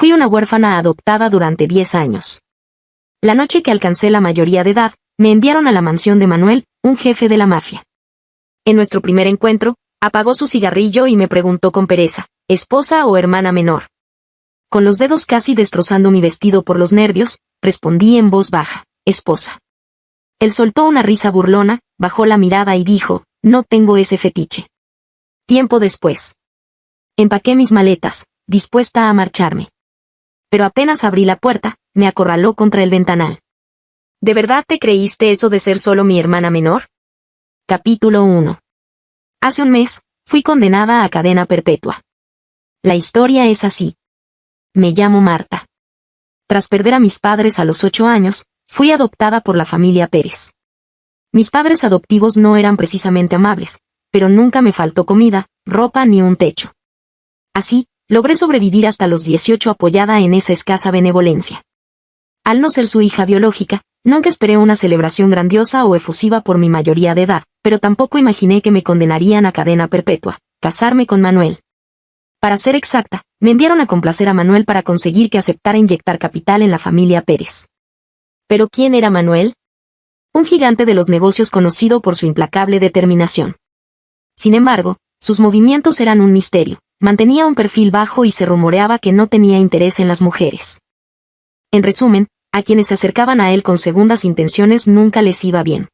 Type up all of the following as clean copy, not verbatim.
Fui una huérfana adoptada durante 10 años. La noche que alcancé la mayoría de edad, me enviaron a la mansión de Manuel, un jefe de la mafia. En nuestro primer encuentro, apagó su cigarrillo y me preguntó con pereza, ¿esposa o hermana menor? Con los dedos casi destrozando mi vestido por los nervios, respondí en voz baja, esposa. Él soltó una risa burlona, bajó la mirada y dijo, no tengo ese fetiche. Tiempo después. Empaqué mis maletas, dispuesta a marcharme. Pero apenas abrí la puerta, me acorraló contra el ventanal. ¿De verdad te creíste eso de ser solo mi hermana menor? Capítulo 1. Hace un mes, fui condenada a cadena perpetua. La historia es así. Me llamo Marta. Tras perder a mis padres a los 8 años, fui adoptada por la familia Pérez. Mis padres adoptivos no eran precisamente amables, pero nunca me faltó comida, ropa ni un techo. Así, logré sobrevivir hasta los 18 apoyada en esa escasa benevolencia. Al no ser su hija biológica, nunca esperé una celebración grandiosa o efusiva por mi mayoría de edad, pero tampoco imaginé que me condenarían a cadena perpetua, casarme con Manuel. Para ser exacta, me enviaron a complacer a Manuel para conseguir que aceptara inyectar capital en la familia Pérez. ¿Pero quién era Manuel? Un gigante de los negocios conocido por su implacable determinación. Sin embargo, sus movimientos eran un misterio, mantenía un perfil bajo y se rumoreaba que no tenía interés en las mujeres. En resumen, a quienes se acercaban a él con segundas intenciones nunca les iba bien.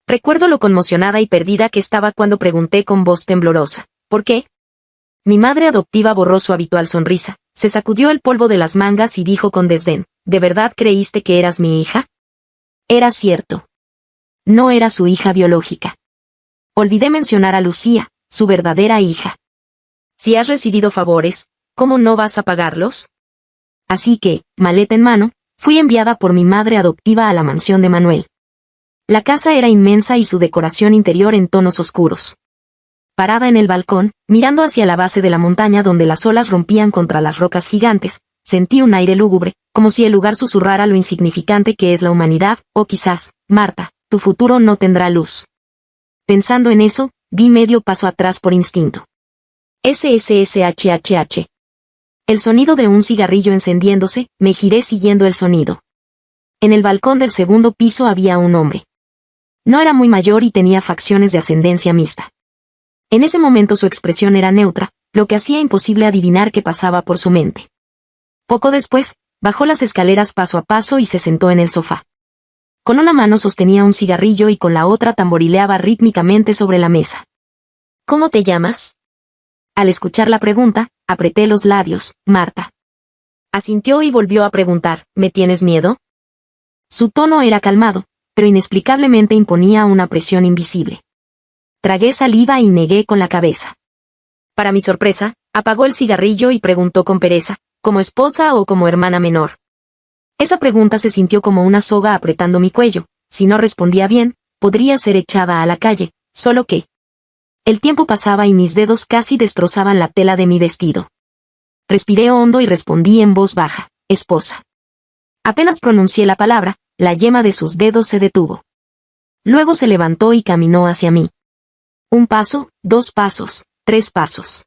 Recuerdo lo conmocionada y perdida que estaba cuando pregunté con voz temblorosa, ¿por qué? Mi madre adoptiva borró su habitual sonrisa, se sacudió el polvo de las mangas y dijo con desdén, ¿de verdad creíste que eras mi hija? Era cierto. No era su hija biológica. Olvidé mencionar a Lucía, su verdadera hija. Si has recibido favores, ¿cómo no vas a pagarlos? Así que, maleta en mano, fui enviada por mi madre adoptiva a la mansión de Manuel. La casa era inmensa y su decoración interior en tonos oscuros. Parada en el balcón, mirando hacia la base de la montaña donde las olas rompían contra las rocas gigantes, sentí un aire lúgubre, como si el lugar susurrara lo insignificante que es la humanidad, o quizás, Marta, tu futuro no tendrá luz. Pensando en eso, di medio paso atrás por instinto. SSSHHH. El sonido de un cigarrillo encendiéndose, me giré siguiendo el sonido. En el balcón del segundo piso había un hombre. No era muy mayor y tenía facciones de ascendencia mixta. En ese momento su expresión era neutra, lo que hacía imposible adivinar qué pasaba por su mente. Poco después, bajó las escaleras paso a paso y se sentó en el sofá. Con una mano sostenía un cigarrillo y con la otra tamborileaba rítmicamente sobre la mesa. ¿Cómo te llamas? Al escuchar la pregunta, apreté los labios, Marta. Asintió y volvió a preguntar, ¿me tienes miedo? Su tono era calmado, pero inexplicablemente imponía una presión invisible. Tragué saliva y negué con la cabeza. Para mi sorpresa, apagó el cigarrillo y preguntó con pereza, ¿como esposa o como hermana menor? Esa pregunta se sintió como una soga apretando mi cuello. Si no respondía bien, podría ser echada a la calle, solo que... El tiempo pasaba y mis dedos casi destrozaban la tela de mi vestido. Respiré hondo y respondí en voz baja, esposa. Apenas pronuncié la palabra, la yema de sus dedos se detuvo. Luego se levantó y caminó hacia mí. 1 paso, 2 pasos, 3 pasos.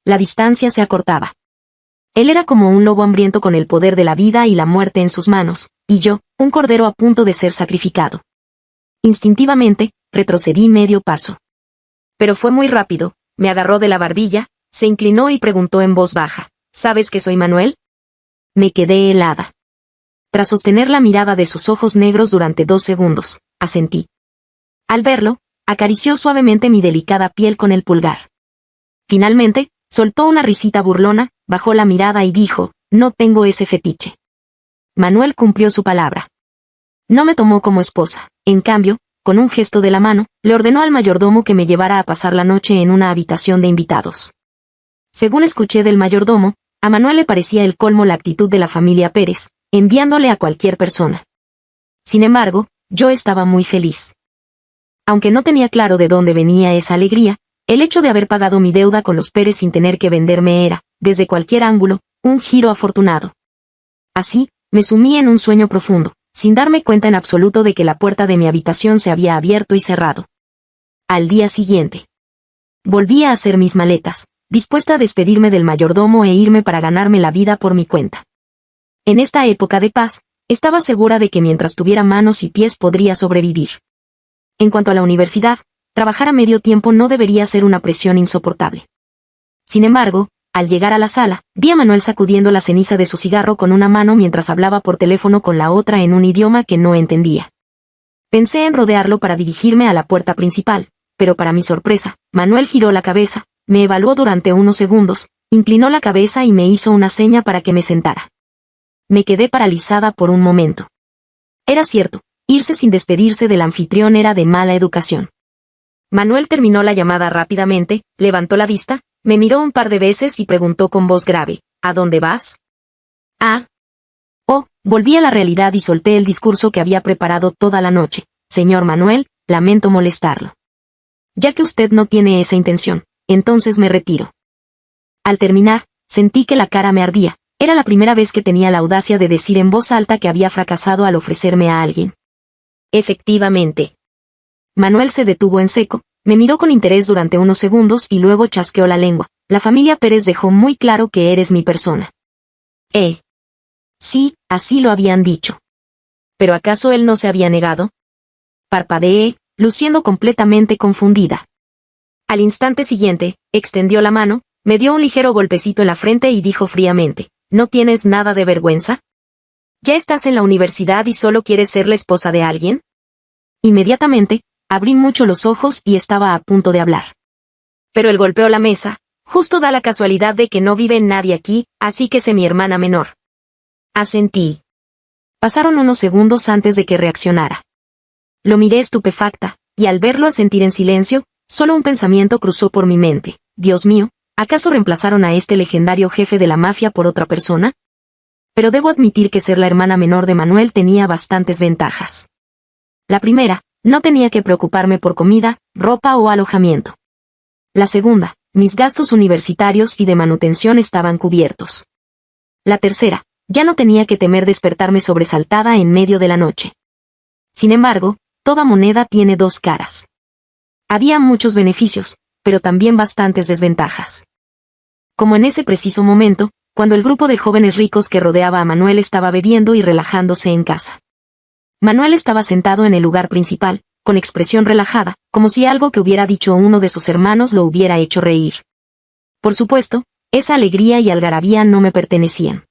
La distancia se acortaba. Él era como un lobo hambriento con el poder de la vida y la muerte en sus manos, y yo, un cordero a punto de ser sacrificado. Instintivamente, retrocedí medio paso. Pero fue muy rápido, me agarró de la barbilla, se inclinó y preguntó en voz baja, ¿sabes que soy Manuel? Me quedé helada. Tras sostener la mirada de sus ojos negros durante 2 segundos, asentí. Al verlo, acarició suavemente mi delicada piel con el pulgar. Finalmente, soltó una risita burlona, bajó la mirada y dijo, no tengo ese fetiche. Manuel cumplió su palabra. No me tomó como esposa, en cambio, con un gesto de la mano, le ordenó al mayordomo que me llevara a pasar la noche en una habitación de invitados. Según escuché del mayordomo, a Manuel le parecía el colmo la actitud de la familia Pérez, enviándole a cualquier persona. Sin embargo, yo estaba muy feliz. Aunque no tenía claro de dónde venía esa alegría, el hecho de haber pagado mi deuda con los Pérez sin tener que venderme era, desde cualquier ángulo, un giro afortunado. Así, me sumí en un sueño profundo, sin darme cuenta en absoluto de que la puerta de mi habitación se había abierto y cerrado. Al día siguiente, volví a hacer mis maletas, dispuesta a despedirme del mayordomo e irme para ganarme la vida por mi cuenta. En esta época de paz, estaba segura de que mientras tuviera manos y pies podría sobrevivir. En cuanto a la universidad, trabajar a medio tiempo no debería ser una presión insoportable. Sin embargo, al llegar a la sala, vi a Manuel sacudiendo la ceniza de su cigarro con una mano mientras hablaba por teléfono con la otra en un idioma que no entendía. Pensé en rodearlo para dirigirme a la puerta principal, pero para mi sorpresa, Manuel giró la cabeza, me evaluó durante unos segundos, inclinó la cabeza y me hizo una seña para que me sentara. Me quedé paralizada por un momento. Era cierto, irse sin despedirse del anfitrión era de mala educación. Manuel terminó la llamada rápidamente, levantó la vista, me miró un par de veces y preguntó con voz grave, ¿a dónde vas? Volví a la realidad y solté el discurso que había preparado toda la noche. Señor Manuel, lamento molestarlo. Ya que usted no tiene esa intención, entonces me retiro. Al terminar, sentí que la cara me ardía. Era la primera vez que tenía la audacia de decir en voz alta que había fracasado al ofrecerme a alguien. Efectivamente. Manuel se detuvo en seco, me miró con interés durante unos segundos y luego chasqueó la lengua. La familia Pérez dejó muy claro que eres mi persona. Sí, así lo habían dicho. ¿Pero acaso él no se había negado? Parpadeé, luciendo completamente confundida. Al instante siguiente, extendió la mano, me dio un ligero golpecito en la frente y dijo fríamente, ¿no tienes nada de vergüenza? ¿Ya estás en la universidad y solo quieres ser la esposa de alguien? Inmediatamente, abrí mucho los ojos y estaba a punto de hablar. Pero él golpeó la mesa, justo da la casualidad de que no vive nadie aquí, así que sé mi hermana menor. Asentí. Pasaron unos segundos antes de que reaccionara. Lo miré estupefacta, y al verlo asentir en silencio, solo un pensamiento cruzó por mi mente. Dios mío, ¿acaso reemplazaron a este legendario jefe de la mafia por otra persona? Pero debo admitir que ser la hermana menor de Manuel tenía bastantes ventajas. La primera, no tenía que preocuparme por comida, ropa o alojamiento. La segunda, mis gastos universitarios y de manutención estaban cubiertos. La tercera, ya no tenía que temer despertarme sobresaltada en medio de la noche. Sin embargo, toda moneda tiene dos caras. Había muchos beneficios, pero también bastantes desventajas. Como en ese preciso momento, cuando el grupo de jóvenes ricos que rodeaba a Manuel estaba bebiendo y relajándose en casa. Manuel estaba sentado en el lugar principal, con expresión relajada, como si algo que hubiera dicho uno de sus hermanos lo hubiera hecho reír. Por supuesto, esa alegría y algarabía no me pertenecían.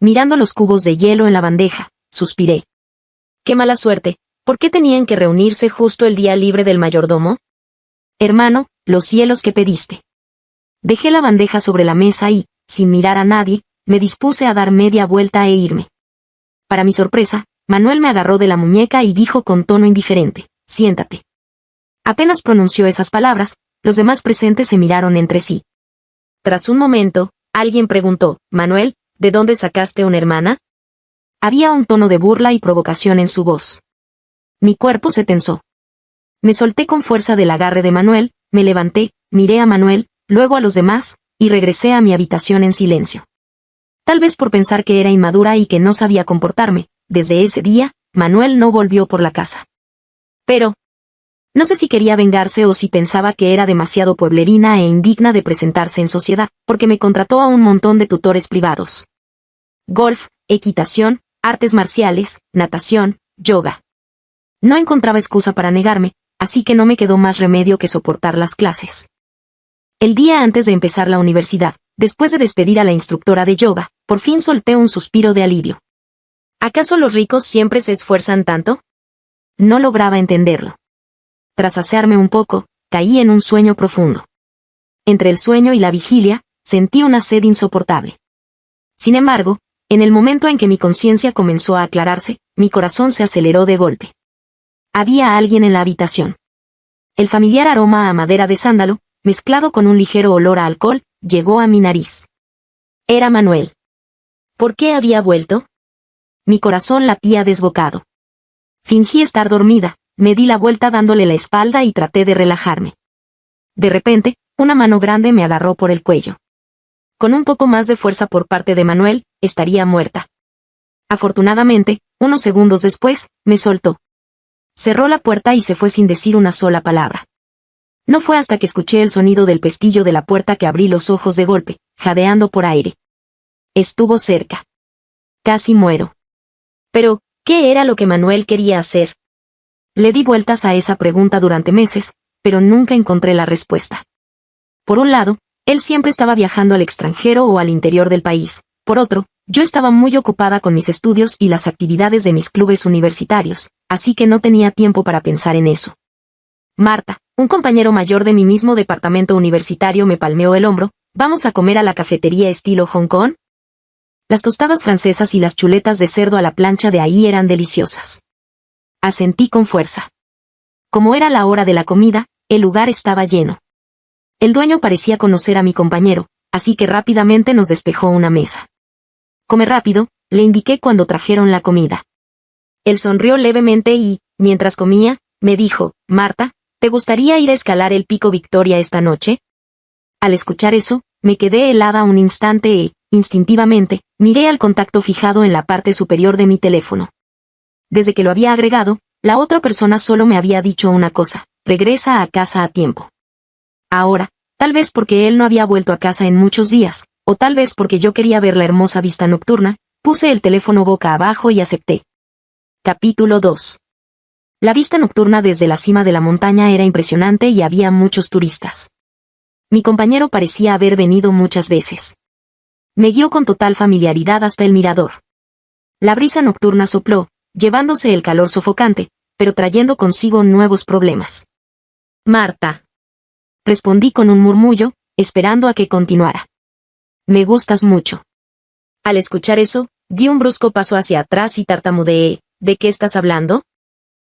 Mirando los cubos de hielo en la bandeja, suspiré. ¡Qué mala suerte! ¿Por qué tenían que reunirse justo el día libre del mayordomo? Hermano, los cielos que pediste. Dejé la bandeja sobre la mesa y, sin mirar a nadie, me dispuse a dar media vuelta e irme. Para mi sorpresa, Manuel me agarró de la muñeca y dijo con tono indiferente, siéntate. Apenas pronunció esas palabras, los demás presentes se miraron entre sí. Tras un momento, alguien preguntó, Manuel, ¿de dónde sacaste una hermana? Había un tono de burla y provocación en su voz. Mi cuerpo se tensó. Me solté con fuerza del agarre de Manuel, me levanté, miré a Manuel, luego a los demás, y regresé a mi habitación en silencio. Tal vez por pensar que era inmadura y que no sabía comportarme, desde ese día, Manuel no volvió por la casa. Pero, no sé si quería vengarse o si pensaba que era demasiado pueblerina e indigna de presentarse en sociedad, porque me contrató a un montón de tutores privados. Golf, equitación, artes marciales, natación, yoga. No encontraba excusa para negarme, así que no me quedó más remedio que soportar las clases. El día antes de empezar la universidad, después de despedir a la instructora de yoga, por fin solté un suspiro de alivio. ¿Acaso los ricos siempre se esfuerzan tanto? No lograba entenderlo. Tras asearme un poco, caí en un sueño profundo. Entre el sueño y la vigilia, sentí una sed insoportable. Sin embargo, en el momento en que mi conciencia comenzó a aclararse, mi corazón se aceleró de golpe. Había alguien en la habitación. El familiar aroma a madera de sándalo, mezclado con un ligero olor a alcohol, llegó a mi nariz. Era Manuel. ¿Por qué había vuelto? Mi corazón latía desbocado. Fingí estar dormida, me di la vuelta dándole la espalda y traté de relajarme. De repente, una mano grande me agarró por el cuello. Con un poco más de fuerza por parte de Manuel, estaría muerta. Afortunadamente, unos segundos después, me soltó. Cerró la puerta y se fue sin decir una sola palabra. No fue hasta que escuché el sonido del pestillo de la puerta que abrí los ojos de golpe, jadeando por aire. Estuvo cerca. Casi muero. Pero, ¿qué era lo que Manuel quería hacer? Le di vueltas a esa pregunta durante meses, pero nunca encontré la respuesta. Por un lado, él siempre estaba viajando al extranjero o al interior del país. Por otro, yo estaba muy ocupada con mis estudios y las actividades de mis clubes universitarios, así que no tenía tiempo para pensar en eso. Marta, un compañero mayor de mi mismo departamento universitario, me palmeó el hombro. ¿Vamos a comer a la cafetería estilo Hong Kong? Las tostadas francesas y las chuletas de cerdo a la plancha de ahí eran deliciosas. Asentí con fuerza. Como era la hora de la comida, el lugar estaba lleno. El dueño parecía conocer a mi compañero, así que rápidamente nos despejó una mesa. Come rápido, le indiqué cuando trajeron la comida. Él sonrió levemente y, mientras comía, me dijo, Marta, ¿te gustaría ir a escalar el Pico Victoria esta noche? Al escuchar eso, me quedé helada un instante e, instintivamente, miré al contacto fijado en la parte superior de mi teléfono. Desde que lo había agregado, la otra persona solo me había dicho una cosa: regresa a casa a tiempo. Ahora, tal vez porque él no había vuelto a casa en muchos días, o tal vez porque yo quería ver la hermosa vista nocturna, puse el teléfono boca abajo y acepté. Capítulo 2. La vista nocturna desde la cima de la montaña era impresionante y había muchos turistas. Mi compañero parecía haber venido muchas veces. Me guió con total familiaridad hasta el mirador. La brisa nocturna sopló, llevándose el calor sofocante, pero trayendo consigo nuevos problemas. Marta. Respondí con un murmullo, esperando a que continuara. Me gustas mucho. Al escuchar eso, di un brusco paso hacia atrás y tartamudeé. ¿De qué estás hablando?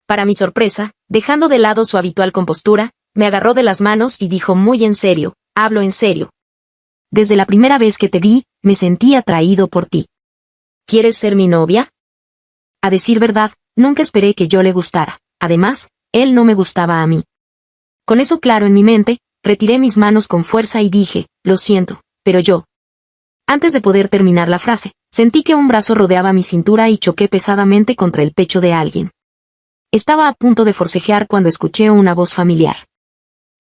Para mi sorpresa, dejando de lado su habitual compostura, me agarró de las manos y dijo muy en serio, hablo en serio. Desde la primera vez que te vi, me sentí atraído por ti. ¿Quieres ser mi novia? A decir verdad, nunca esperé que yo le gustara. Además, él no me gustaba a mí. Con eso claro en mi mente, retiré mis manos con fuerza y dije, lo siento, pero yo. Antes de poder terminar la frase, sentí que un brazo rodeaba mi cintura y choqué pesadamente contra el pecho de alguien. Estaba a punto de forcejear cuando escuché una voz familiar.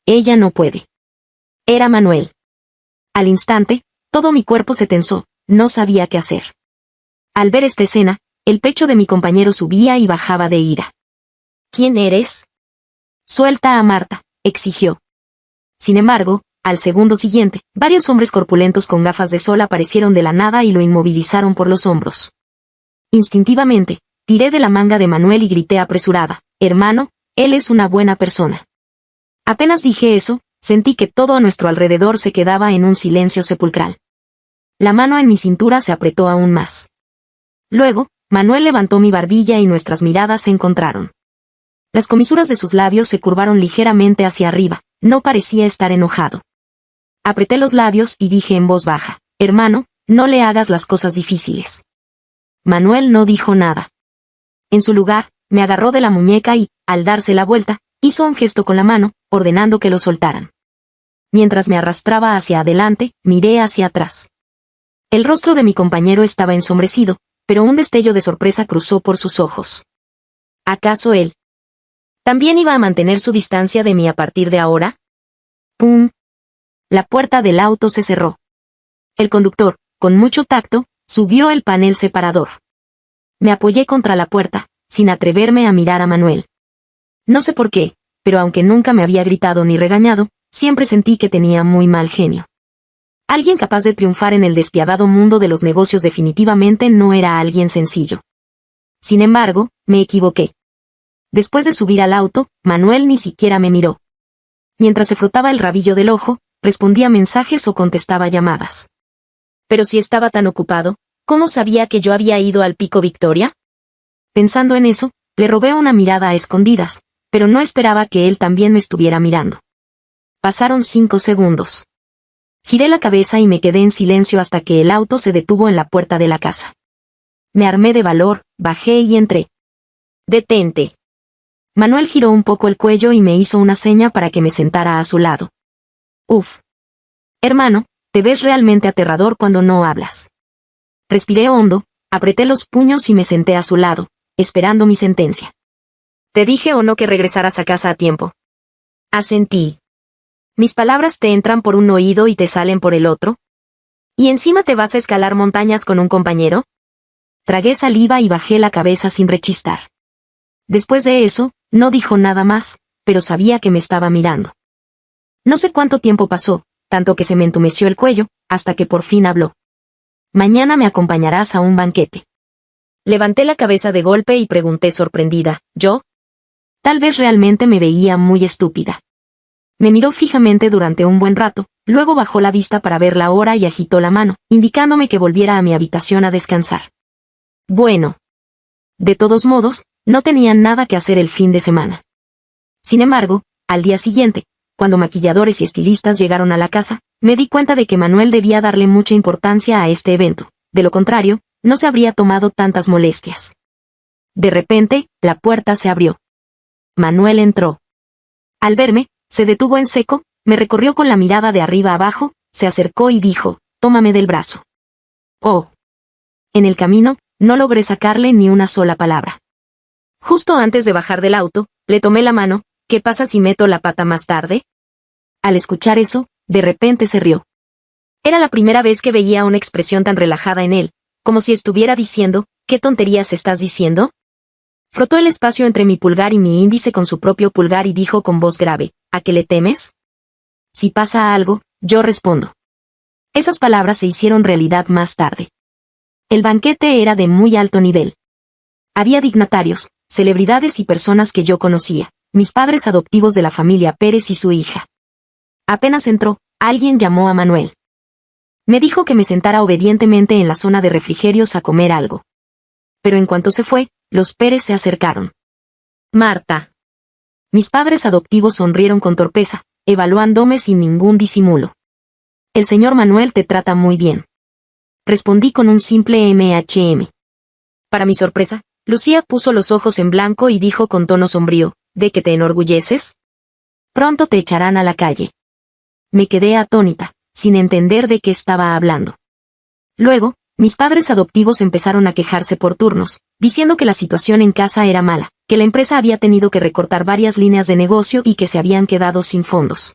Ella no puede. Era Manuel. Al instante, todo mi cuerpo se tensó, no sabía qué hacer. Al ver esta escena, el pecho de mi compañero subía y bajaba de ira. ¿Quién eres? Suelta a Marta, exigió. Sin embargo, al segundo siguiente, varios hombres corpulentos con gafas de sol aparecieron de la nada y lo inmovilizaron por los hombros. Instintivamente, tiré de la manga de Manuel y grité apresurada, hermano, él es una buena persona. Apenas dije eso, sentí que todo a nuestro alrededor se quedaba en un silencio sepulcral. La mano en mi cintura se apretó aún más. Luego, Manuel levantó mi barbilla y nuestras miradas se encontraron. Las comisuras de sus labios se curvaron ligeramente hacia arriba, no parecía estar enojado. Apreté los labios y dije en voz baja, hermano, no le hagas las cosas difíciles. Manuel no dijo nada. En su lugar, me agarró de la muñeca y, al darse la vuelta, hizo un gesto con la mano, ordenando que lo soltaran. Mientras me arrastraba hacia adelante, miré hacia atrás. El rostro de mi compañero estaba ensombrecido, pero un destello de sorpresa cruzó por sus ojos. ¿Acaso él también iba a mantener su distancia de mí a partir de ahora? ¡Pum! La puerta del auto se cerró. El conductor, con mucho tacto, subió el panel separador. Me apoyé contra la puerta, sin atreverme a mirar a Manuel. No sé por qué, pero aunque nunca me había gritado ni regañado, siempre sentí que tenía muy mal genio. Alguien capaz de triunfar en el despiadado mundo de los negocios definitivamente no era alguien sencillo. Sin embargo, me equivoqué. Después de subir al auto, Manuel ni siquiera me miró. Mientras se frotaba el rabillo del ojo, respondía mensajes o contestaba llamadas. Pero si estaba tan ocupado, ¿cómo sabía que yo había ido al Pico Victoria? Pensando en eso, le robé una mirada a escondidas, pero no esperaba que él también me estuviera mirando. Pasaron 5 segundos. Giré la cabeza y me quedé en silencio hasta que el auto se detuvo en la puerta de la casa. Me armé de valor, bajé y entré. «Detente». Manuel giró un poco el cuello y me hizo una seña para que me sentara a su lado. «Uf. Hermano, te ves realmente aterrador cuando no hablas». Respiré hondo, apreté los puños y me senté a su lado, esperando mi sentencia. «¿Te dije o no que regresaras a casa a tiempo?» Asentí. Mis palabras te entran por un oído y te salen por el otro. ¿Y encima te vas a escalar montañas con un compañero? Tragué saliva y bajé la cabeza sin rechistar. Después de eso, no dijo nada más, pero sabía que me estaba mirando. No sé cuánto tiempo pasó, tanto que se me entumeció el cuello, hasta que por fin habló. Mañana me acompañarás a un banquete. Levanté la cabeza de golpe y pregunté sorprendida, ¿yo? Tal vez realmente me veía muy estúpida. Me miró fijamente durante un buen rato, luego bajó la vista para ver la hora y agitó la mano, indicándome que volviera a mi habitación a descansar. Bueno. De todos modos, no tenía nada que hacer el fin de semana. Sin embargo, al día siguiente, cuando maquilladores y estilistas llegaron a la casa, me di cuenta de que Manuel debía darle mucha importancia a este evento, de lo contrario, no se habría tomado tantas molestias. De repente, la puerta se abrió. Manuel entró. Al verme, se detuvo en seco, me recorrió con la mirada de arriba abajo, se acercó y dijo, «Tómame del brazo». Oh. En el camino, no logré sacarle ni una sola palabra. Justo antes de bajar del auto, le tomé la mano, ¿qué pasa si meto la pata más tarde? Al escuchar eso, de repente se rió. Era la primera vez que veía una expresión tan relajada en él, como si estuviera diciendo, ¿qué tonterías estás diciendo? Frotó el espacio entre mi pulgar y mi índice con su propio pulgar y dijo con voz grave, ¿a qué le temes? Si pasa algo, yo respondo. Esas palabras se hicieron realidad más tarde. El banquete era de muy alto nivel. Había dignatarios, celebridades y personas que yo conocía, mis padres adoptivos de la familia Pérez y su hija. Apenas entró, alguien llamó a Manuel. Me dijo que me sentara obedientemente en la zona de refrigerios a comer algo. Pero en cuanto se fue, los Pérez se acercaron. Marta. Mis padres adoptivos sonrieron con torpeza, evaluándome sin ningún disimulo. El señor Manuel te trata muy bien. Respondí con un simple MHM. Para mi sorpresa, Lucía puso los ojos en blanco y dijo con tono sombrío, ¿de qué te enorgulleces? Pronto te echarán a la calle. Me quedé atónita, sin entender de qué estaba hablando. Luego, mis padres adoptivos empezaron a quejarse por turnos, diciendo que la situación en casa era mala, que la empresa había tenido que recortar varias líneas de negocio y que se habían quedado sin fondos.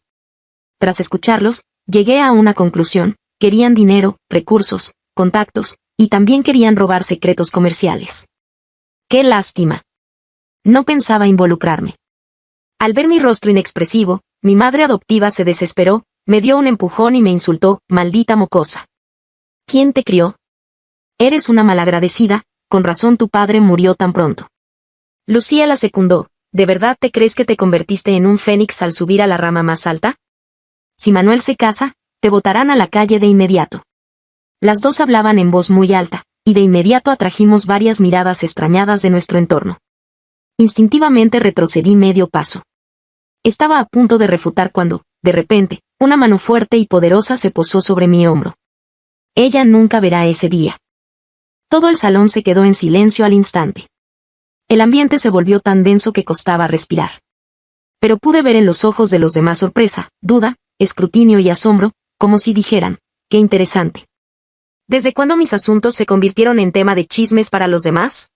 Tras escucharlos, llegué a una conclusión: querían dinero, recursos, contactos, y también querían robar secretos comerciales. ¡Qué lástima! No pensaba involucrarme. Al ver mi rostro inexpresivo, mi madre adoptiva se desesperó, me dio un empujón y me insultó, maldita mocosa. ¿Quién te crió? Eres una malagradecida, con razón tu padre murió tan pronto. Lucía la secundó, ¿de verdad te crees que te convertiste en un fénix al subir a la rama más alta? Si Manuel se casa, te botarán a la calle de inmediato. Las dos hablaban en voz muy alta, y de inmediato atrajimos varias miradas extrañadas de nuestro entorno. Instintivamente retrocedí medio paso. Estaba a punto de refutar cuando, de repente, una mano fuerte y poderosa se posó sobre mi hombro. Ella nunca verá ese día. Todo el salón se quedó en silencio al instante. El ambiente se volvió tan denso que costaba respirar. Pero pude ver en los ojos de los demás sorpresa, duda, escrutinio y asombro, como si dijeran, ¡qué interesante! ¿Desde cuándo mis asuntos se convirtieron en tema de chismes para los demás?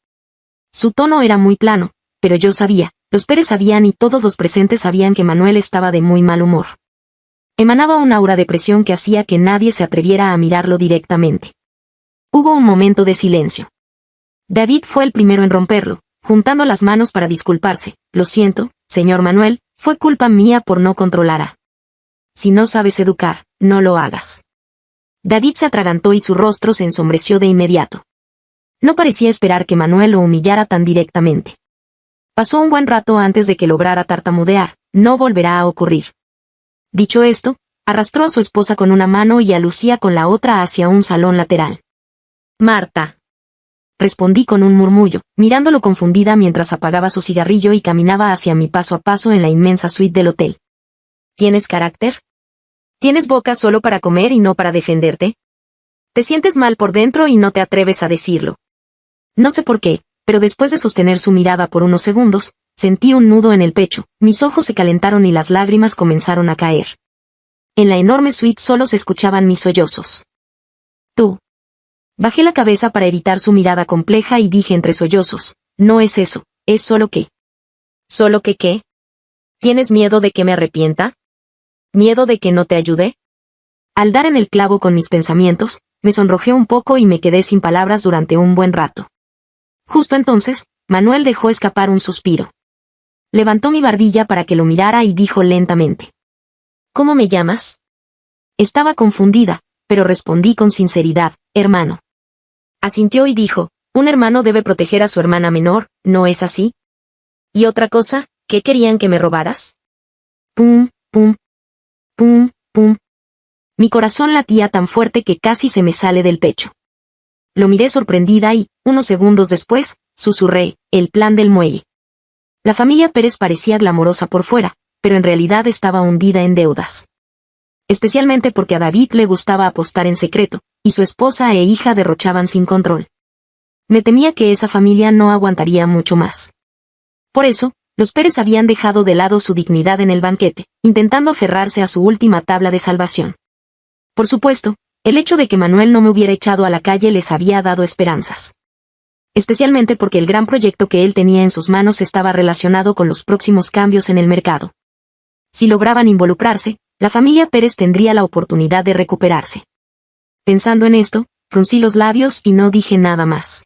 Su tono era muy plano, pero yo sabía, los Pérez sabían y todos los presentes sabían que Manuel estaba de muy mal humor. Emanaba un aura de presión que hacía que nadie se atreviera a mirarlo directamente. Hubo un momento de silencio. David fue el primero en romperlo, juntando las manos para disculparse. Lo siento, señor Manuel, fue culpa mía por no controlar a. Si no sabes educar, no lo hagas. David se atragantó y su rostro se ensombreció de inmediato. No parecía esperar que Manuel lo humillara tan directamente. Pasó un buen rato antes de que lograra tartamudear, no volverá a ocurrir. Dicho esto, arrastró a su esposa con una mano y a Lucía con la otra hacia un salón lateral. Marta. Respondí con un murmullo, mirándolo confundida mientras apagaba su cigarrillo y caminaba hacia mí paso a paso en la inmensa suite del hotel. ¿Tienes carácter? ¿Tienes boca solo para comer y no para defenderte? Te sientes mal por dentro y no te atreves a decirlo. No sé por qué, pero después de sostener su mirada por unos segundos, sentí un nudo en el pecho, mis ojos se calentaron y las lágrimas comenzaron a caer. En la enorme suite solo se escuchaban mis sollozos. Tú. Bajé la cabeza para evitar su mirada compleja y dije entre sollozos, no es eso, es solo que. ¿Solo que qué? ¿Tienes miedo de que me arrepienta? ¿Miedo de que no te ayude? Al dar en el clavo con mis pensamientos, me sonrojé un poco y me quedé sin palabras durante un buen rato. Justo entonces, Manuel dejó escapar un suspiro. Levantó mi barbilla para que lo mirara y dijo lentamente: ¿Cómo me llamas? Estaba confundida, pero respondí con sinceridad: hermano. Asintió y dijo: un hermano debe proteger a su hermana menor, ¿no es así? ¿Y otra cosa? ¿Qué querían que me robaras? Pum, pum, pum, pum. Mi corazón latía tan fuerte que casi se me sale del pecho. Lo miré sorprendida y, unos segundos después, susurré: el plan del muelle. La familia Pérez parecía glamorosa por fuera, pero en realidad estaba hundida en deudas. Especialmente porque a David le gustaba apostar en secreto, y su esposa e hija derrochaban sin control. Me temía que esa familia no aguantaría mucho más. Por eso, los Pérez habían dejado de lado su dignidad en el banquete, intentando aferrarse a su última tabla de salvación. Por supuesto, el hecho de que Manuel no me hubiera echado a la calle les había dado esperanzas. Especialmente porque el gran proyecto que él tenía en sus manos estaba relacionado con los próximos cambios en el mercado. Si lograban involucrarse, la familia Pérez tendría la oportunidad de recuperarse. Pensando en esto, fruncí los labios y no dije nada más.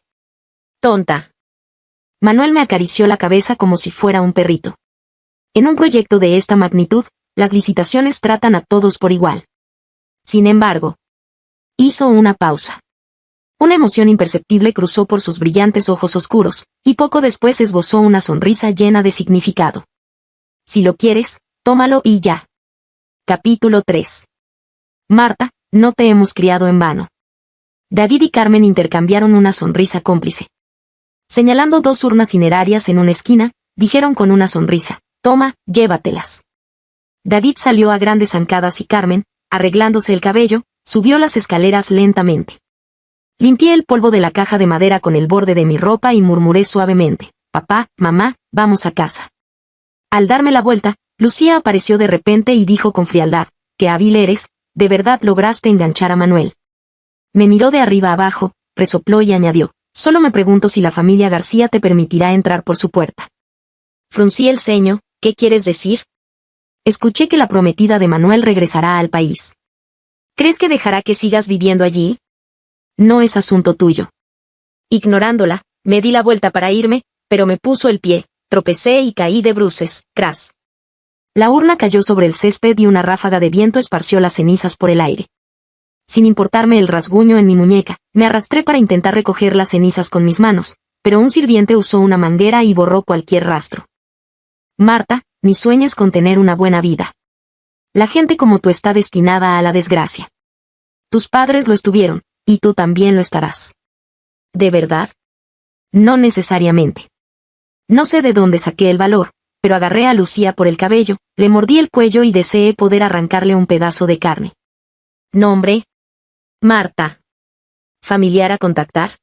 Tonta. Manuel me acarició la cabeza como si fuera un perrito. En un proyecto de esta magnitud, las licitaciones tratan a todos por igual. Sin embargo, hizo una pausa. Una emoción imperceptible cruzó por sus brillantes ojos oscuros, y poco después esbozó una sonrisa llena de significado. Si lo quieres, tómalo y ya. Capítulo 3. Marta, no te hemos criado en vano. David y Carmen intercambiaron una sonrisa cómplice. Señalando dos urnas cinerarias en una esquina, dijeron con una sonrisa: toma, llévatelas. David salió a grandes zancadas y Carmen, arreglándose el cabello, subió las escaleras lentamente. Limpié el polvo de la caja de madera con el borde de mi ropa y murmuré suavemente: papá, mamá, vamos a casa. Al darme la vuelta, Lucía apareció de repente y dijo con frialdad: qué hábil eres, de verdad lograste enganchar a Manuel. Me miró de arriba abajo, resopló y añadió: solo me pregunto si la familia García te permitirá entrar por su puerta. Fruncí el ceño: ¿qué quieres decir? Escuché que la prometida de Manuel regresará al país. ¿Crees que dejará que sigas viviendo allí? No es asunto tuyo. Ignorándola, me di la vuelta para irme, pero me puso el pie, tropecé y caí de bruces, cras. La urna cayó sobre el césped y una ráfaga de viento esparció las cenizas por el aire. Sin importarme el rasguño en mi muñeca, me arrastré para intentar recoger las cenizas con mis manos, pero un sirviente usó una manguera y borró cualquier rastro. Marta, ni sueñes con tener una buena vida. La gente como tú está destinada a la desgracia. Tus padres lo estuvieron, y tú también lo estarás. ¿De verdad? No necesariamente. No sé de dónde saqué el valor, pero agarré a Lucía por el cabello, le mordí el cuello y deseé poder arrancarle un pedazo de carne. ¿Nombre? Marta. ¿Familiar a contactar?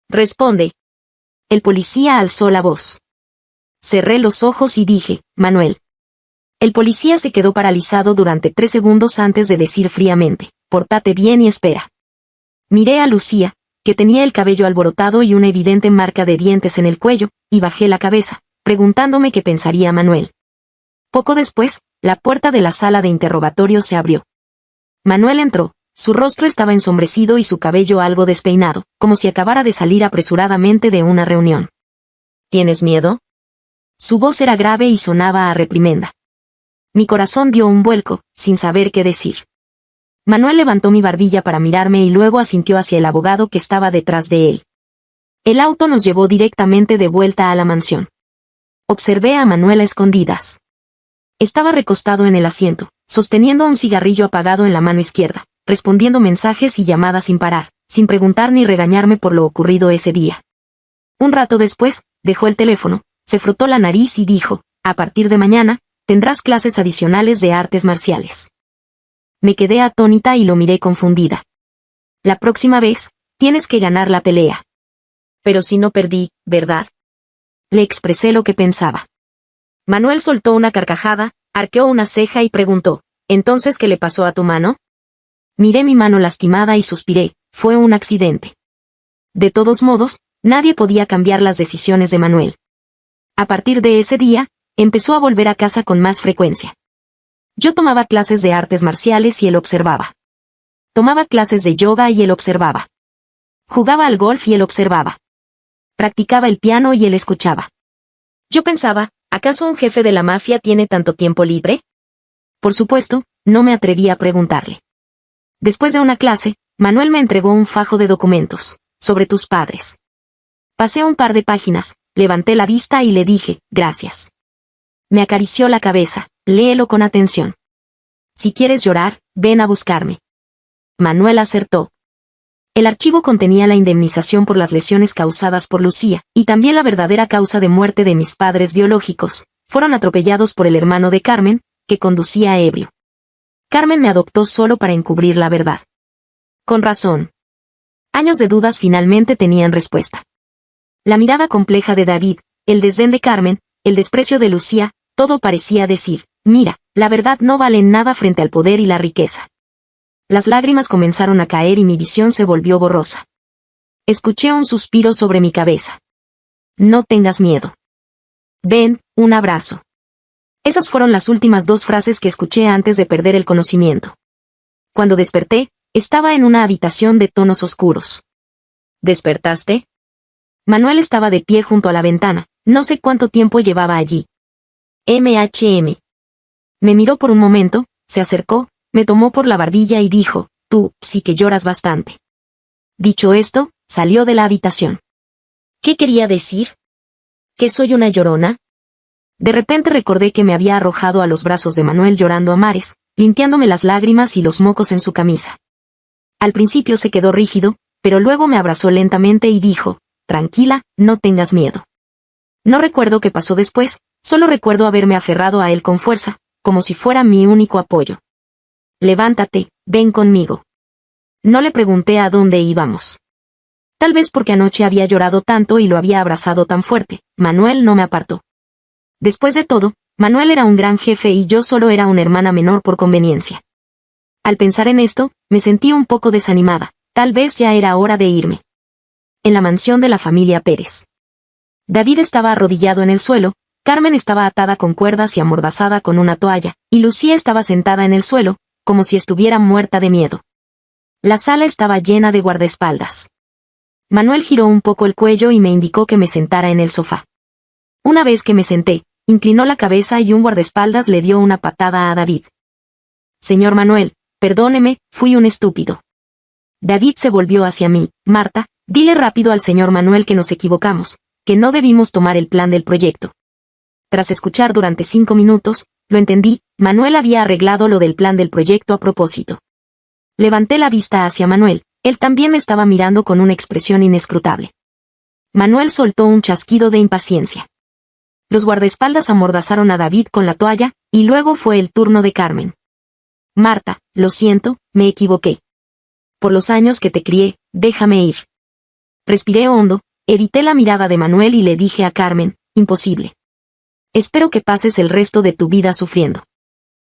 Responde. El policía alzó la voz. Cerré los ojos y dije: Manuel. El policía se quedó paralizado durante 3 segundos antes de decir fríamente: pórtate bien y espera. Miré a Lucía, que tenía el cabello alborotado y una evidente marca de dientes en el cuello, y bajé la cabeza, preguntándome qué pensaría Manuel. Poco después, la puerta de la sala de interrogatorio se abrió. Manuel entró. Su rostro estaba ensombrecido y su cabello algo despeinado, como si acabara de salir apresuradamente de una reunión. ¿Tienes miedo? Su voz era grave y sonaba a reprimenda. Mi corazón dio un vuelco, sin saber qué decir. Manuel levantó mi barbilla para mirarme y luego asintió hacia el abogado que estaba detrás de él. El auto nos llevó directamente de vuelta a la mansión. Observé a Manuel a escondidas. Estaba recostado en el asiento, sosteniendo un cigarrillo apagado en la mano izquierda, respondiendo mensajes y llamadas sin parar, sin preguntar ni regañarme por lo ocurrido ese día. Un rato después, dejó el teléfono, se frotó la nariz y dijo: a partir de mañana, tendrás clases adicionales de artes marciales. Me quedé atónita y lo miré confundida. La próxima vez, tienes que ganar la pelea. Pero si no perdí, ¿verdad? Le expresé lo que pensaba. Manuel soltó una carcajada, arqueó una ceja y preguntó: ¿entonces qué le pasó a tu mano? Miré mi mano lastimada y suspiré: fue un accidente. De todos modos, nadie podía cambiar las decisiones de Manuel. A partir de ese día, empezó a volver a casa con más frecuencia. Yo tomaba clases de artes marciales y él observaba. Tomaba clases de yoga y él observaba. Jugaba al golf y él observaba. Practicaba el piano y él escuchaba. Yo pensaba, ¿acaso un jefe de la mafia tiene tanto tiempo libre? Por supuesto, no me atreví a preguntarle. Después de una clase, Manuel me entregó un fajo de documentos, sobre tus padres. Pasé un par de páginas, levanté la vista y le dije, gracias. Me acarició la cabeza, léelo con atención. Si quieres llorar, ven a buscarme. Manuel acertó. El archivo contenía la indemnización por las lesiones causadas por Lucía, y también la verdadera causa de muerte de mis padres biológicos. Fueron atropellados por el hermano de Carmen, que conducía ebrio. Carmen me adoptó solo para encubrir la verdad. Con razón. Años de dudas finalmente tenían respuesta. La mirada compleja de David, el desdén de Carmen, el desprecio de Lucía, todo parecía decir, mira, la verdad no vale nada frente al poder y la riqueza. Las lágrimas comenzaron a caer y mi visión se volvió borrosa. Escuché un suspiro sobre mi cabeza. No tengas miedo. Ven, un abrazo. Esas fueron las últimas 2 frases que escuché antes de perder el conocimiento. Cuando desperté, estaba en una habitación de tonos oscuros. ¿Despertaste? Manuel estaba de pie junto a la ventana, no sé cuánto tiempo llevaba allí. MHM. Me miró por un momento, se acercó, me tomó por la barbilla y dijo, tú, sí que lloras bastante. Dicho esto, salió de la habitación. ¿Qué quería decir? ¿Que soy una llorona? De repente recordé que me había arrojado a los brazos de Manuel llorando a mares, limpiándome las lágrimas y los mocos en su camisa. Al principio se quedó rígido, pero luego me abrazó lentamente y dijo, tranquila, no tengas miedo. No recuerdo qué pasó después, solo recuerdo haberme aferrado a él con fuerza, como si fuera mi único apoyo. Levántate, ven conmigo. No le pregunté a dónde íbamos. Tal vez porque anoche había llorado tanto y lo había abrazado tan fuerte, Manuel no me apartó. Después de todo, Manuel era un gran jefe y yo solo era una hermana menor por conveniencia. Al pensar en esto, me sentí un poco desanimada, tal vez ya era hora de irme. En la mansión de la familia Pérez. David estaba arrodillado en el suelo, Carmen estaba atada con cuerdas y amordazada con una toalla, y Lucía estaba sentada en el suelo, como si estuviera muerta de miedo. La sala estaba llena de guardaespaldas. Manuel giró un poco el cuello y me indicó que me sentara en el sofá. Una vez que me senté, inclinó la cabeza y un guardaespaldas le dio una patada a David. Señor Manuel, perdóneme, fui un estúpido. David se volvió hacia mí. Marta, dile rápido al señor Manuel que nos equivocamos, que no debimos tomar el plan del proyecto. Tras escuchar durante 5 minutos, lo entendí, Manuel había arreglado lo del plan del proyecto a propósito. Levanté la vista hacia Manuel, él también me estaba mirando con una expresión inescrutable. Manuel soltó un chasquido de impaciencia. Los guardaespaldas amordazaron a David con la toalla, y luego fue el turno de Carmen. Marta, lo siento, me equivoqué. Por los años que te crié, déjame ir. Respiré hondo, evité la mirada de Manuel y le dije a Carmen, imposible. Espero que pases el resto de tu vida sufriendo.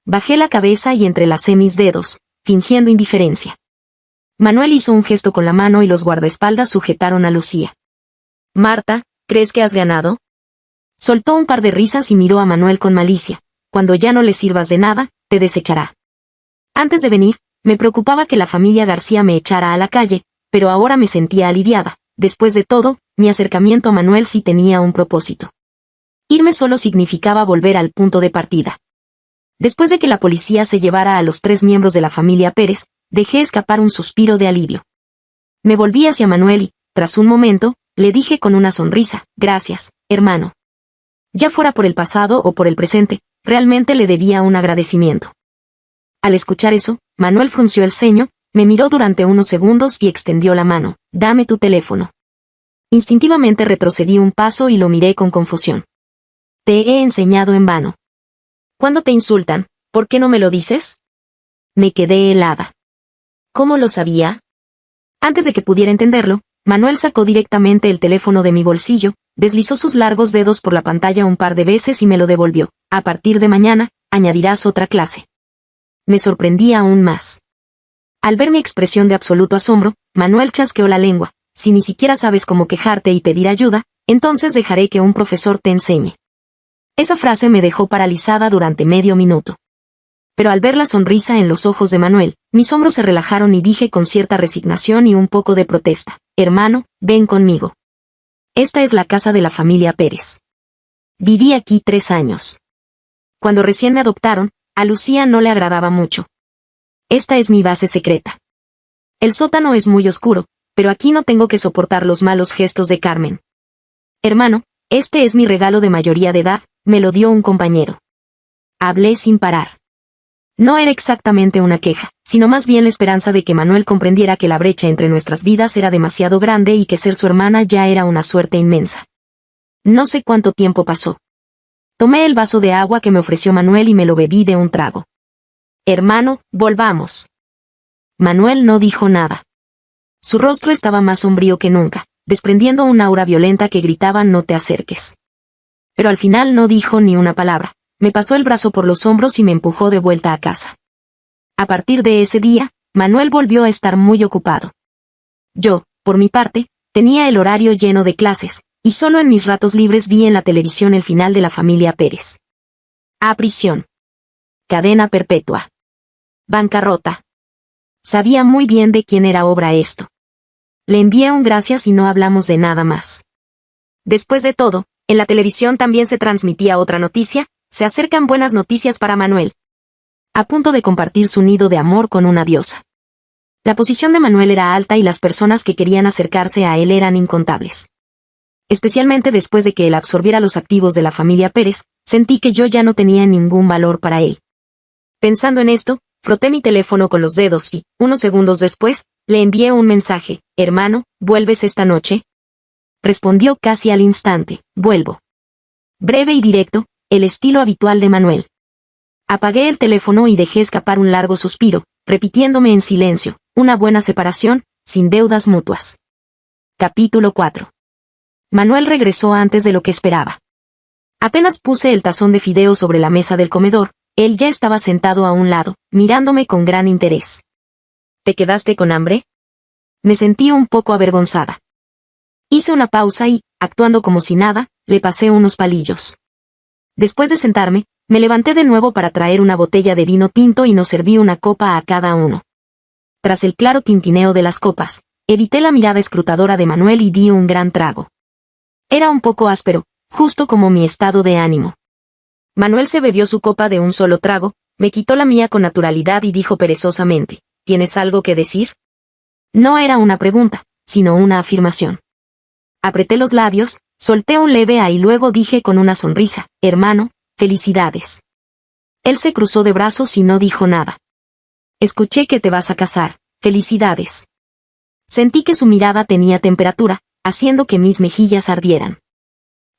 Bajé la cabeza y entrelacé mis dedos, fingiendo indiferencia. Manuel hizo un gesto con la mano y los guardaespaldas sujetaron a Lucía. Marta, ¿crees que has ganado? Soltó un par de risas y miró a Manuel con malicia. Cuando ya no le sirvas de nada, te desechará. Antes de venir, me preocupaba que la familia García me echara a la calle, pero ahora me sentía aliviada. Después de todo, mi acercamiento a Manuel sí tenía un propósito. Irme solo significaba volver al punto de partida. Después de que la policía se llevara a los 3 miembros de la familia Pérez, dejé escapar un suspiro de alivio. Me volví hacia Manuel y, tras un momento, le dije con una sonrisa, gracias, hermano. Ya fuera por el pasado o por el presente, realmente le debía un agradecimiento. Al escuchar eso, Manuel frunció el ceño, me miró durante unos segundos y extendió la mano, dame tu teléfono. Instintivamente retrocedí un paso y lo miré con confusión. Te he enseñado en vano. Cuando te insultan, ¿por qué no me lo dices? Me quedé helada. ¿Cómo lo sabía? Antes de que pudiera entenderlo, Manuel sacó directamente el teléfono de mi bolsillo, deslizó sus largos dedos por la pantalla un par de veces y me lo devolvió. A partir de mañana, añadirás otra clase. Me sorprendí aún más. Al ver mi expresión de absoluto asombro, Manuel chasqueó la lengua. Si ni siquiera sabes cómo quejarte y pedir ayuda, entonces dejaré que un profesor te enseñe. Esa frase me dejó paralizada durante medio minuto. pero al ver la sonrisa en los ojos de Manuel, mis hombros se relajaron y dije con cierta resignación y un poco de protesta: hermano, ven conmigo. Esta es la casa de la familia Pérez. Viví aquí 3 años. Cuando recién me adoptaron, a Lucía no le agradaba mucho. Esta es mi base secreta. El sótano es muy oscuro, pero aquí no tengo que soportar los malos gestos de Carmen. Hermano, este es mi regalo de mayoría de edad, me lo dio un compañero. Hablé sin parar. No era exactamente una queja, sino más bien la esperanza de que Manuel comprendiera que la brecha entre nuestras vidas era demasiado grande y que ser su hermana ya era una suerte inmensa. No sé cuánto tiempo pasó. Tomé el vaso de agua que me ofreció Manuel y me lo bebí de un trago. Hermano, volvamos. Manuel no dijo nada. Su rostro estaba más sombrío que nunca, desprendiendo un aura violenta que gritaba: no te acerques. Pero al final no dijo ni una palabra. Me pasó el brazo por los hombros y me empujó de vuelta a casa. A partir de ese día, Manuel volvió a estar muy ocupado. Yo, por mi parte, tenía el horario lleno de clases, y solo en mis ratos libres vi en la televisión el final de la familia Pérez. A prisión. Cadena perpetua. Bancarrota. Sabía muy bien de quién era obra esto. Le envié un gracias y no hablamos de nada más. Después de todo, en la televisión también se transmitía otra noticia: se acercan buenas noticias para Manuel. A punto de compartir su nido de amor con una diosa. La posición de Manuel era alta y las personas que querían acercarse a él eran incontables. Especialmente después de que él absorbiera los activos de la familia Pérez, sentí que yo ya no tenía ningún valor para él. Pensando en esto, froté mi teléfono con los dedos y, unos segundos después, le envié un mensaje: hermano, ¿vuelves esta noche? Respondió casi al instante: vuelvo. Breve y directo, el estilo habitual de Manuel. Apagué el teléfono y dejé escapar un largo suspiro, repitiéndome en silencio: una buena separación, sin deudas mutuas. Capítulo 4. Manuel regresó antes de lo que esperaba. Apenas puse el tazón de fideo sobre la mesa del comedor, él ya estaba sentado a un lado, mirándome con gran interés. ¿Te quedaste con hambre? Me sentí un poco avergonzada. Hice una pausa y, actuando como si nada, le pasé unos palillos. Después de sentarme, me levanté de nuevo para traer una botella de vino tinto y nos serví una copa a cada uno. Tras el claro tintineo de las copas, evité la mirada escrutadora de Manuel y di un gran trago. Era un poco áspero, justo como mi estado de ánimo. Manuel se bebió su copa de un solo trago, me quitó la mía con naturalidad y dijo perezosamente: ¿tienes algo que decir? No era una pregunta, sino una afirmación. Apreté los labios, solté un leve ah y luego dije con una sonrisa: hermano, felicidades. Él se cruzó de brazos y no dijo nada. Escuché que te vas a casar, felicidades. Sentí que su mirada tenía temperatura, haciendo que mis mejillas ardieran.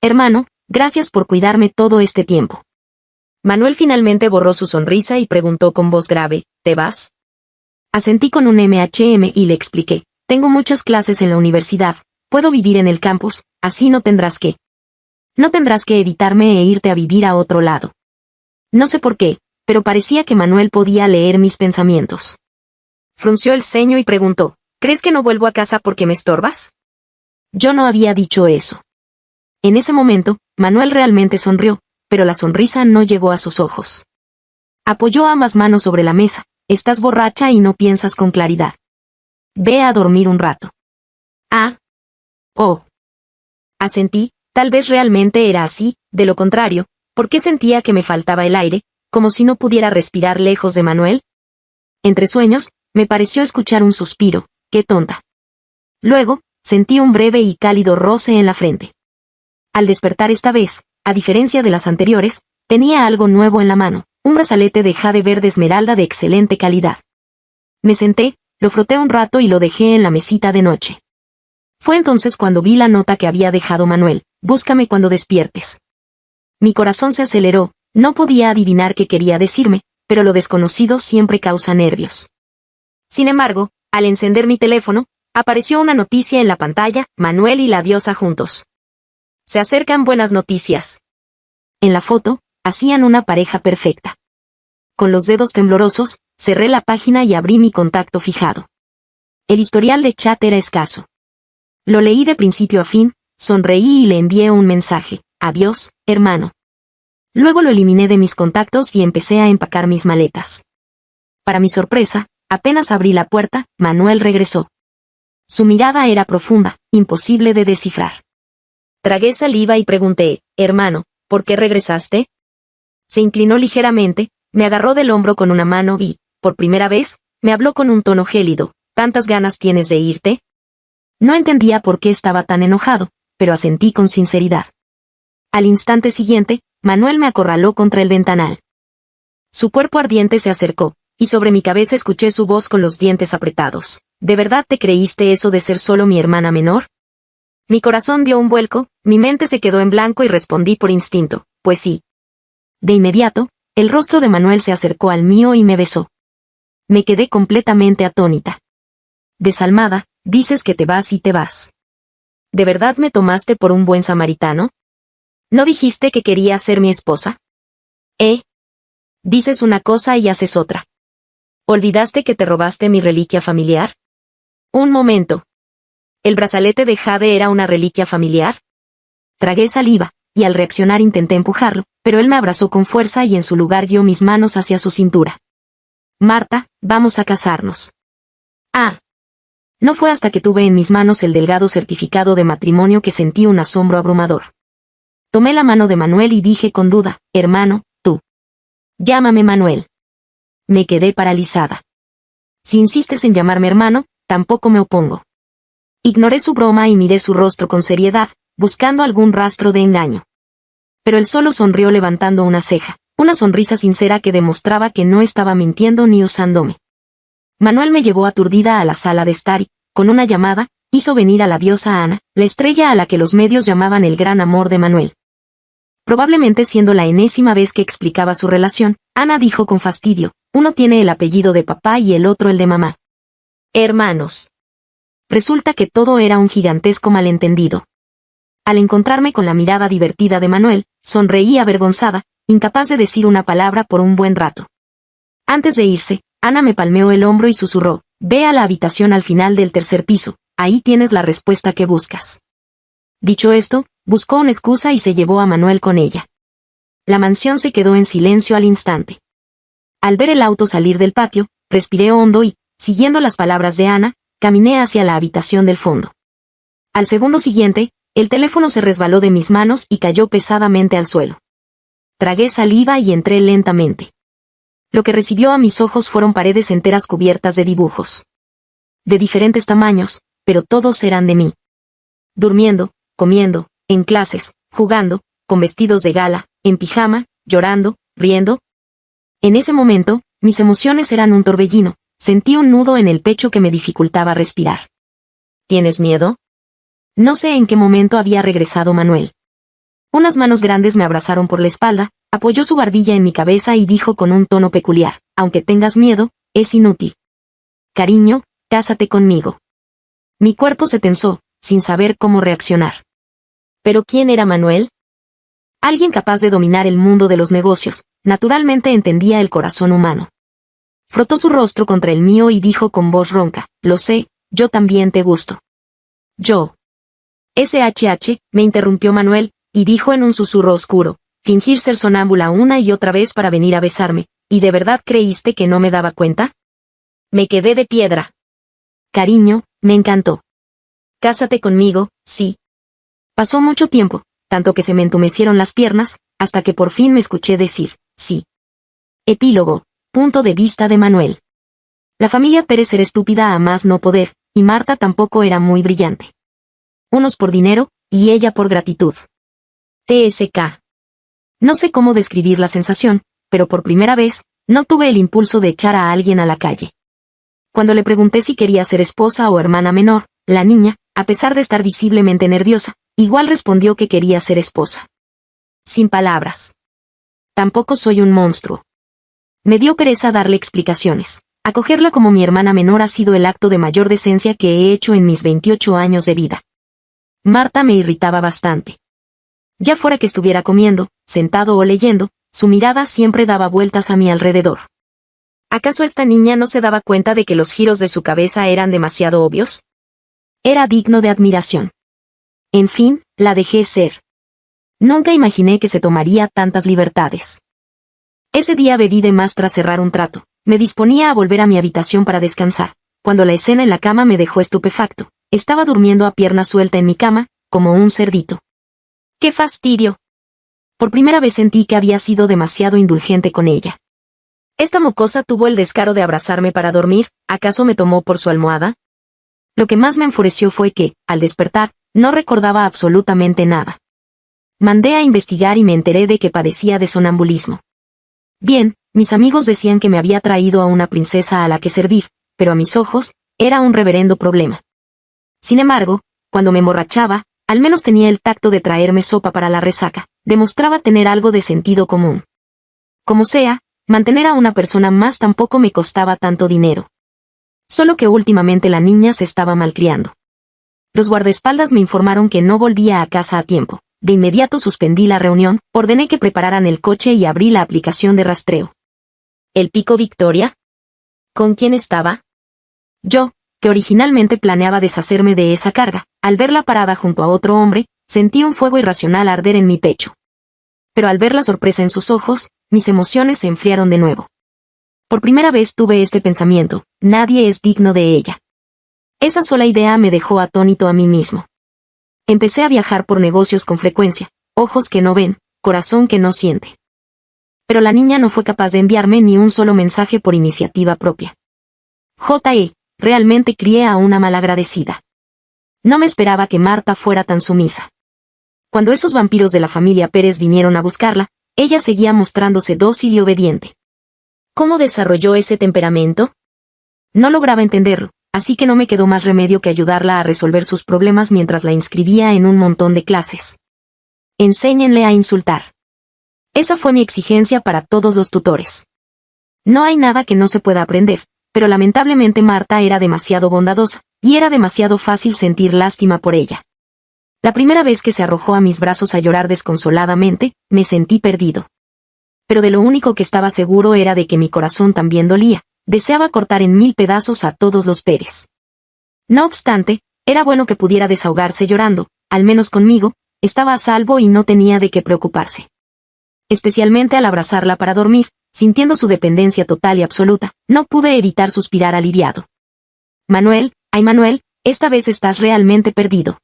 Hermano, gracias por cuidarme todo este tiempo. Manuel finalmente borró su sonrisa y preguntó con voz grave: ¿te vas? Asentí con un MHM y le expliqué: tengo muchas clases en la universidad, puedo vivir en el campus, así no tendrás que evitarme e irte a vivir a otro lado. No sé por qué, pero parecía que Manuel podía leer mis pensamientos. Frunció el ceño y preguntó: ¿crees que no vuelvo a casa porque me estorbas? Yo no había dicho eso. En ese momento, Manuel realmente sonrió, pero la sonrisa no llegó a sus ojos. Apoyó ambas manos sobre la mesa: estás borracha y no piensas con claridad. Ve a dormir un rato. Ah. Oh. Asentí, tal vez realmente era así, de lo contrario, ¿por qué sentía que me faltaba el aire, como si no pudiera respirar lejos de Manuel? Entre sueños, me pareció escuchar un suspiro: qué tonta. Luego, sentí un breve y cálido roce en la frente. Al despertar esta vez, a diferencia de las anteriores, tenía algo nuevo en la mano: un brazalete de jade verde esmeralda de excelente calidad. Me senté, lo froté un rato y lo dejé en la mesita de noche. Fue entonces cuando vi la nota que había dejado Manuel: búscame cuando despiertes. Mi corazón se aceleró, no podía adivinar qué quería decirme, pero lo desconocido siempre causa nervios. Sin embargo, al encender mi teléfono, apareció una noticia en la pantalla: Manuel y la diosa juntos. Se acercan buenas noticias. En la foto, hacían una pareja perfecta. Con los dedos temblorosos, cerré la página y abrí mi contacto fijado. El historial de chat era escaso. Lo leí de principio a fin, sonreí y le envié un mensaje: adiós, hermano. Luego lo eliminé de mis contactos y empecé a empacar mis maletas. Para mi sorpresa, apenas abrí la puerta, Manuel regresó. Su mirada era profunda, imposible de descifrar. Tragué saliva y pregunté, hermano, ¿por qué regresaste? Se inclinó ligeramente, me agarró del hombro con una mano y, por primera vez, me habló con un tono gélido. ¿Tantas ganas tienes de irte? No entendía por qué estaba tan enojado, pero asentí con sinceridad. Al instante siguiente, Manuel me acorraló contra el ventanal. Su cuerpo ardiente se acercó, y sobre mi cabeza escuché su voz con los dientes apretados. ¿De verdad te creíste eso de ser solo mi hermana menor? Mi corazón dio un vuelco, mi mente se quedó en blanco y respondí por instinto, pues sí. De inmediato, el rostro de Manuel se acercó al mío y me besó. Me quedé completamente atónita. Desalmada, dices que te vas y te vas. ¿De verdad me tomaste por un buen samaritano? ¿No dijiste que querías ser mi esposa? Dices una cosa y haces otra. ¿Olvidaste que te robaste mi reliquia familiar? Un momento. ¿El brazalete de jade era una reliquia familiar? Tragué saliva, y al reaccionar intenté empujarlo, pero él me abrazó con fuerza y en su lugar guió mis manos hacia su cintura. Marta, vamos a casarnos. Ah. No fue hasta que tuve en mis manos el delgado certificado de matrimonio que sentí un asombro abrumador. Tomé la mano de Manuel y dije con duda, hermano, tú. Llámame Manuel. Me quedé paralizada. Si insistes en llamarme hermano, tampoco me opongo. Ignoré su broma y miré su rostro con seriedad, buscando algún rastro de engaño. Pero él solo sonrió levantando una ceja, una sonrisa sincera que demostraba que no estaba mintiendo ni usándome. Manuel me llevó aturdida a la sala de estar y, con una llamada, hizo venir a la diosa Ana, la estrella a la que los medios llamaban el gran amor de Manuel. Probablemente siendo la enésima vez que explicaba su relación, Ana dijo con fastidio, uno tiene el apellido de papá y el otro el de mamá. Hermanos. Resulta que todo era un gigantesco malentendido. Al encontrarme con la mirada divertida de Manuel, sonreí avergonzada, incapaz de decir una palabra por un buen rato. Antes de irse, Ana me palmeó el hombro y susurró, ve a la habitación al final del tercer piso, ahí tienes la respuesta que buscas. Dicho esto, buscó una excusa y se llevó a Manuel con ella. La mansión se quedó en silencio al instante. Al ver el auto salir del patio, respiré hondo y, siguiendo las palabras de Ana, caminé hacia la habitación del fondo. Al segundo siguiente, el teléfono se resbaló de mis manos y cayó pesadamente al suelo. Tragué saliva y entré lentamente. Lo que recibió a mis ojos fueron paredes enteras cubiertas de dibujos. De diferentes tamaños, pero todos eran de mí. Durmiendo, comiendo, en clases, jugando, con vestidos de gala, en pijama, llorando, riendo. En ese momento, mis emociones eran un torbellino, sentí un nudo en el pecho que me dificultaba respirar. ¿Tienes miedo? No sé en qué momento había regresado Manuel. Unas manos grandes me abrazaron por la espalda, apoyó su barbilla en mi cabeza y dijo con un tono peculiar, aunque tengas miedo, es inútil. Cariño, cásate conmigo. Mi cuerpo se tensó, sin saber cómo reaccionar. ¿Pero quién era Manuel? Alguien capaz de dominar el mundo de los negocios, naturalmente entendía el corazón humano. Frotó su rostro contra el mío y dijo con voz ronca, lo sé, yo también te gusto. Yo. SHH, me interrumpió Manuel, y dijo en un susurro oscuro, fingir ser sonámbula una y otra vez para venir a besarme, ¿y de verdad creíste que no me daba cuenta? Me quedé de piedra. Cariño, me encantó. Cásate conmigo, sí. Pasó mucho tiempo, tanto que se me entumecieron las piernas, hasta que por fin me escuché decir, sí. Epílogo, punto de vista de Manuel. La familia Pérez era estúpida a más no poder, y Marta tampoco era muy brillante. Unos por dinero, y ella por gratitud. TSK. No sé cómo describir la sensación, pero por primera vez, no tuve el impulso de echar a alguien a la calle. Cuando le pregunté si quería ser esposa o hermana menor, la niña, a pesar de estar visiblemente nerviosa, igual respondió que quería ser esposa. Sin palabras. Tampoco soy un monstruo. Me dio pereza darle explicaciones. Acogerla como mi hermana menor ha sido el acto de mayor decencia que he hecho en mis 28 años de vida. Marta me irritaba bastante. Ya fuera que estuviera comiendo, sentado o leyendo, su mirada siempre daba vueltas a mi alrededor. ¿Acaso esta niña no se daba cuenta de que los giros de su cabeza eran demasiado obvios? Era digno de admiración. En fin, la dejé ser. Nunca imaginé que se tomaría tantas libertades. Ese día bebí de más tras cerrar un trato. Me disponía a volver a mi habitación para descansar, cuando la escena en la cama me dejó estupefacto. Estaba durmiendo a pierna suelta en mi cama, como un cerdito. ¡Qué fastidio! Por primera vez sentí que había sido demasiado indulgente con ella. Esta mocosa tuvo el descaro de abrazarme para dormir. ¿Acaso me tomó por su almohada? Lo que más me enfureció fue que, al despertar, no recordaba absolutamente nada. Mandé a investigar y me enteré de que padecía de sonambulismo. Bien, mis amigos decían que me había traído a una princesa a la que servir, pero a mis ojos, era un reverendo problema. Sin embargo, cuando me emborrachaba, al menos tenía el tacto de traerme sopa para la resaca. Demostraba tener algo de sentido común. Como sea, mantener a una persona más tampoco me costaba tanto dinero. Solo que últimamente la niña se estaba malcriando. Los guardaespaldas me informaron que no volvía a casa a tiempo. De inmediato suspendí la reunión, ordené que prepararan el coche y abrí la aplicación de rastreo. ¿El Pico Victoria? ¿Con quién estaba? Yo, que originalmente planeaba deshacerme de esa carga, al verla parada junto a otro hombre, sentí un fuego irracional arder en mi pecho. Pero al ver la sorpresa en sus ojos, mis emociones se enfriaron de nuevo. Por primera vez tuve este pensamiento: nadie es digno de ella. Esa sola idea me dejó atónito a mí mismo. Empecé a viajar por negocios con frecuencia, ojos que no ven, corazón que no siente. Pero la niña no fue capaz de enviarme ni un solo mensaje por iniciativa propia. Realmente crié a una malagradecida. No me esperaba que Marta fuera tan sumisa. Cuando esos vampiros de la familia Pérez vinieron a buscarla, ella seguía mostrándose dócil y obediente. ¿Cómo desarrolló ese temperamento? No lograba entenderlo, así que no me quedó más remedio que ayudarla a resolver sus problemas mientras la inscribía en un montón de clases. Enséñenle a insultar. Esa fue mi exigencia para todos los tutores. No hay nada que no se pueda aprender, pero lamentablemente Marta era demasiado bondadosa, y era demasiado fácil sentir lástima por ella. La primera vez que se arrojó a mis brazos a llorar desconsoladamente, me sentí perdido. Pero de lo único que estaba seguro era de que mi corazón también dolía. Deseaba cortar en 1000 pedazos a todos los Pérez. No obstante, era bueno que pudiera desahogarse llorando, al menos conmigo, estaba a salvo y no tenía de qué preocuparse. Especialmente al abrazarla para dormir, sintiendo su dependencia total y absoluta, no pude evitar suspirar aliviado. Manuel, ay Manuel, esta vez estás realmente perdido.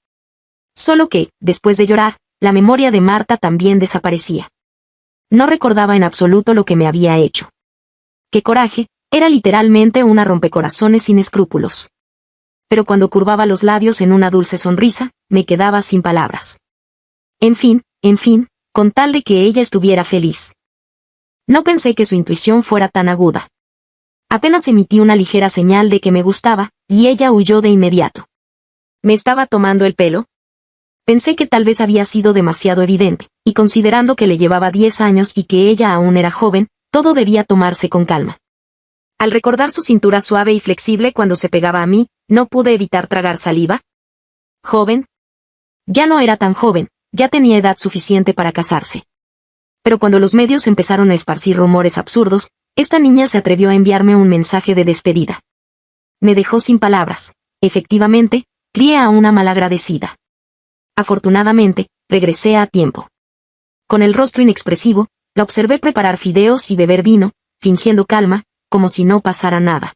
Solo que, después de llorar, la memoria de Marta también desaparecía. No recordaba en absoluto lo que me había hecho. ¡Qué coraje! Era literalmente una rompecorazones sin escrúpulos. Pero cuando curvaba los labios en una dulce sonrisa, me quedaba sin palabras. En fin, con tal de que ella estuviera feliz. No pensé que su intuición fuera tan aguda. Apenas emití una ligera señal de que me gustaba, y ella huyó de inmediato. ¿Me estaba tomando el pelo? Pensé que tal vez había sido demasiado evidente, y considerando que le llevaba 10 años y que ella aún era joven, todo debía tomarse con calma. Al recordar su cintura suave y flexible cuando se pegaba a mí, no pude evitar tragar saliva. ¿Joven? Ya no era tan joven, ya tenía edad suficiente para casarse. Pero cuando los medios empezaron a esparcir rumores absurdos, esta niña se atrevió a enviarme un mensaje de despedida. Me dejó sin palabras. Efectivamente, crié a una malagradecida. Afortunadamente, regresé a tiempo. Con el rostro inexpresivo, la observé preparar fideos y beber vino, fingiendo calma, como si no pasara nada.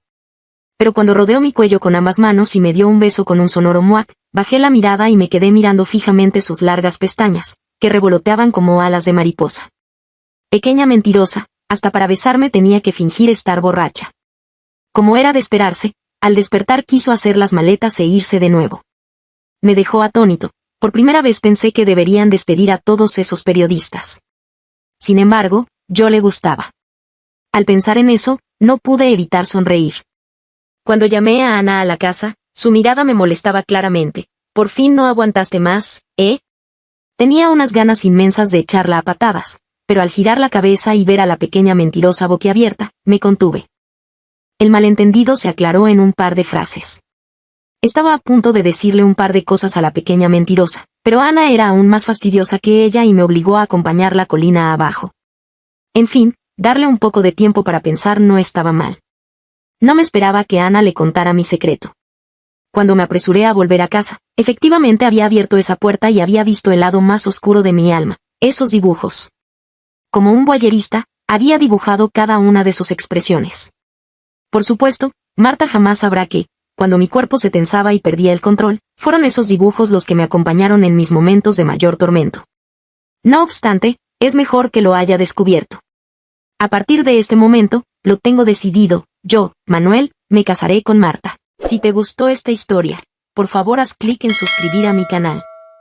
Pero cuando rodeó mi cuello con ambas manos y me dio un beso con un sonoro muac, bajé la mirada y me quedé mirando fijamente sus largas pestañas, que revoloteaban como alas de mariposa. Pequeña mentirosa, hasta para besarme tenía que fingir estar borracha. Como era de esperarse, al despertar quiso hacer las maletas e irse de nuevo. Me dejó atónito. Por primera vez pensé que deberían despedir a todos esos periodistas. Sin embargo, yo le gustaba. Al pensar en eso, no pude evitar sonreír. Cuando llamé a Ana a la casa, su mirada me molestaba claramente. ¿Por fin no aguantaste más, eh? Tenía unas ganas inmensas de echarla a patadas, pero al girar la cabeza y ver a la pequeña mentirosa boquiabierta, me contuve. El malentendido se aclaró en un par de frases. Estaba a punto de decirle un par de cosas a la pequeña mentirosa, pero Ana era aún más fastidiosa que ella y me obligó a acompañarla colina abajo. En fin, darle un poco de tiempo para pensar no estaba mal. No me esperaba que Ana le contara mi secreto. Cuando me apresuré a volver a casa, efectivamente había abierto esa puerta y había visto el lado más oscuro de mi alma. esos dibujos. Como un voyerista, había dibujado cada una de sus expresiones. Por supuesto, Marta jamás sabrá que, cuando mi cuerpo se tensaba y perdía el control, fueron esos dibujos los que me acompañaron en mis momentos de mayor tormento. No obstante, es mejor que lo haya descubierto. A partir de este momento, lo tengo decidido, yo, Manuel, me casaré con Marta. Si te gustó esta historia, por favor haz clic en suscribir a mi canal.